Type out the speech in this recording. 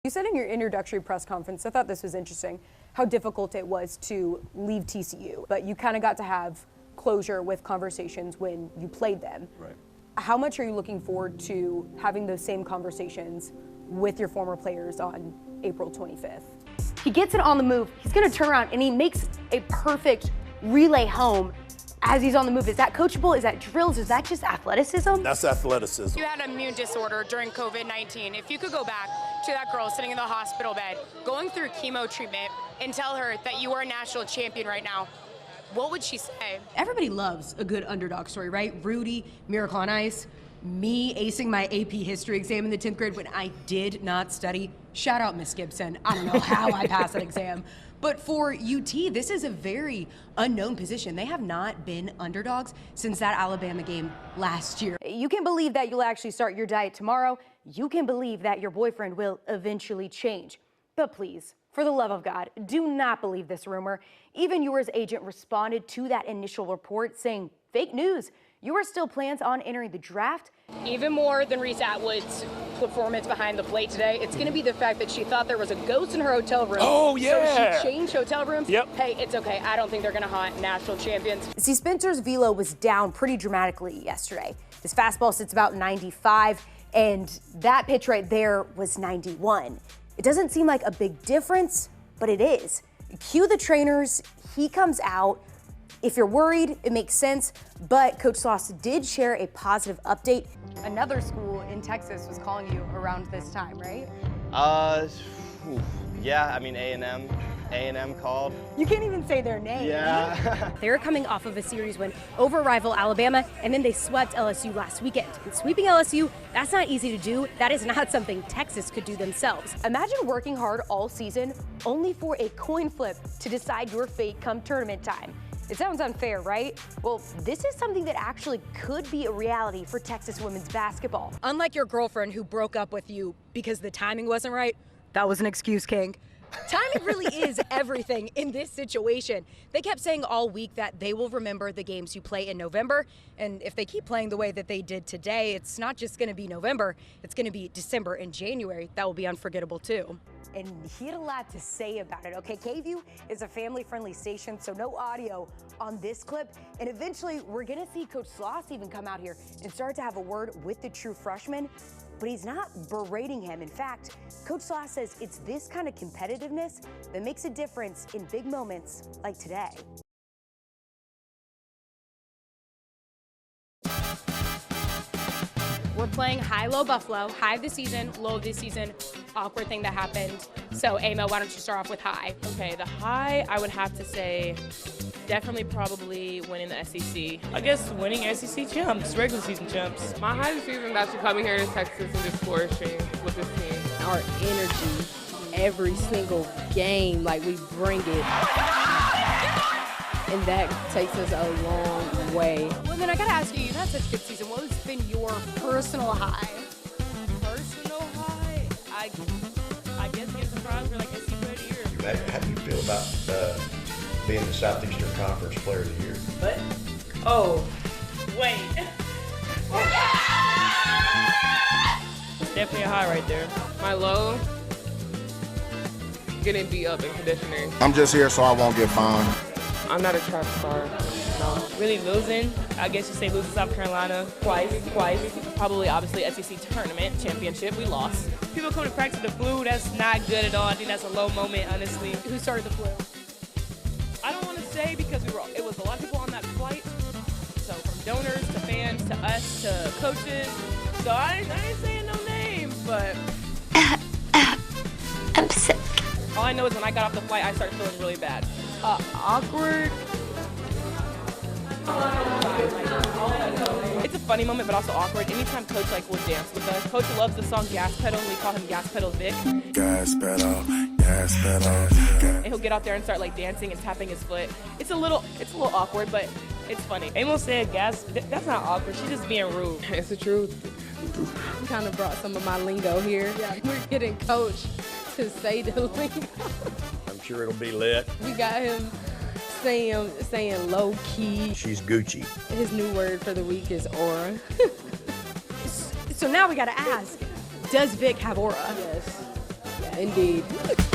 You said in your introductory press conference, I thought this was interesting, how difficult it was to leave TCU, but you kind of got to have closure with conversations when you played them. Right. How much are you looking forward to having those same conversations with your former players on April 25th? He gets it on the move, he's gonna turn around and he makes a perfect relay home as he's on the move. Is that coachable? Is that drills? Is that just athleticism? That's athleticism. You had an immune disorder during COVID-19. If you could go back to that girl sitting in the hospital bed, going through chemo treatment, and tell her that you are a national champion right now, what would she say? Everybody loves a good underdog story, right? Rudy, Miracle on Ice, me acing my AP history exam in the 10th grade when I did not study. Shout out Miss Gibson. I don't know how I passed that exam. But for UT, this is a very unknown position. They have not been underdogs since that Alabama game last year. You can believe that you'll actually start your diet tomorrow. You can believe that your boyfriend will eventually change. But please, for the love of God, do not believe this rumor. Even Ewers' agent responded to that initial report saying, fake news. Ewers still plans on entering the draft. Even more than Reese Atwood's performance behind the plate today, it's going to be the fact that she thought there was a ghost in her hotel room. Oh, yeah. So she changed hotel rooms. Yep. Hey, it's okay. I don't think they're going to hunt national champions. See, Spencer's velo was down pretty dramatically yesterday. His fastball sits about 95, and that pitch right there was 91. It doesn't seem like a big difference, but it is. Cue the trainers. He comes out. If you're worried, it makes sense, but Coach Sloss did share a positive update. Another school in Texas was calling you around this time, right? Yeah, I mean A&M called. You can't even say their name. Yeah. They're coming off of a series win over rival Alabama, and then they swept LSU last weekend. And sweeping LSU, that's not easy to do. That is not something Texas could do themselves. Imagine working hard all season, only for a coin flip to decide your fate come tournament time. It sounds unfair, right? Well, this is something that actually could be a reality for Texas women's basketball. Unlike your girlfriend who broke up with you because the timing wasn't right, that was an excuse, King. Timing really is everything in this situation. They kept saying all week that they will remember the games you play in November, and if they keep playing the way that they did today, it's not just going to be November, it's going to be December and January. That will be unforgettable too. And he had a lot to say about it, okay? KVUE is a family-friendly station, so no audio on this clip. And eventually, we're gonna see Coach Sloss even come out here and start to have a word with the true freshman, but he's not berating him. In fact, Coach Sloss says it's this kind of competitiveness that makes a difference in big moments like today. We're playing high-low Buffalo, high of the season, low of the season, awkward thing that happened. So, Amo, why don't you start off with high? Okay, the high, I would have to say, definitely probably winning the SEC. I guess winning SEC champs, regular season champs. My high of the season is actually coming here to Texas and just flourishing with this team. Our energy, every single game, like we bring it. And that takes us a long way. Well, then I gotta ask you, you've had such a good season. What has been your personal high? Personal high, I guess getting surprised for like SEC Player of the Year. How do you feel about being the Southeastern Conference Player of the Year? What? Oh, wait. It's definitely a high right there. My low, getting beat up in conditioning. I'm just here so I won't get fined. I'm not a trap star. No. Really losing, I guess you say losing South Carolina twice. Probably, obviously, SEC tournament championship, we lost. People come to practice with the flu, that's not good at all. I think that's a low moment, honestly. Who started the flu? I don't want to say because it was a lot of people on that flight. So from donors to fans to us to coaches. So I ain't saying no names, but I'm sick. all I know is when I got off the flight, I started feeling really bad. Awkward. It's a funny moment, but also awkward. Anytime Coach will dance with us. Coach loves the song Gas Pedal. We call him Gas Pedal Vic. Gas pedal, gas pedal. And he'll get out there and start dancing and tapping his foot. It's a little awkward, but it's funny. Amo said gas. That's not awkward. She's just being rude. It's the truth. I kind of brought some of my lingo here. Yeah, we're getting Coach to say the lingo. I'm sure it'll be lit. We got him saying low key. She's Gucci. His new word for the week is aura. So now we gotta ask, does Vic have aura? Yes. Yeah, Indeed.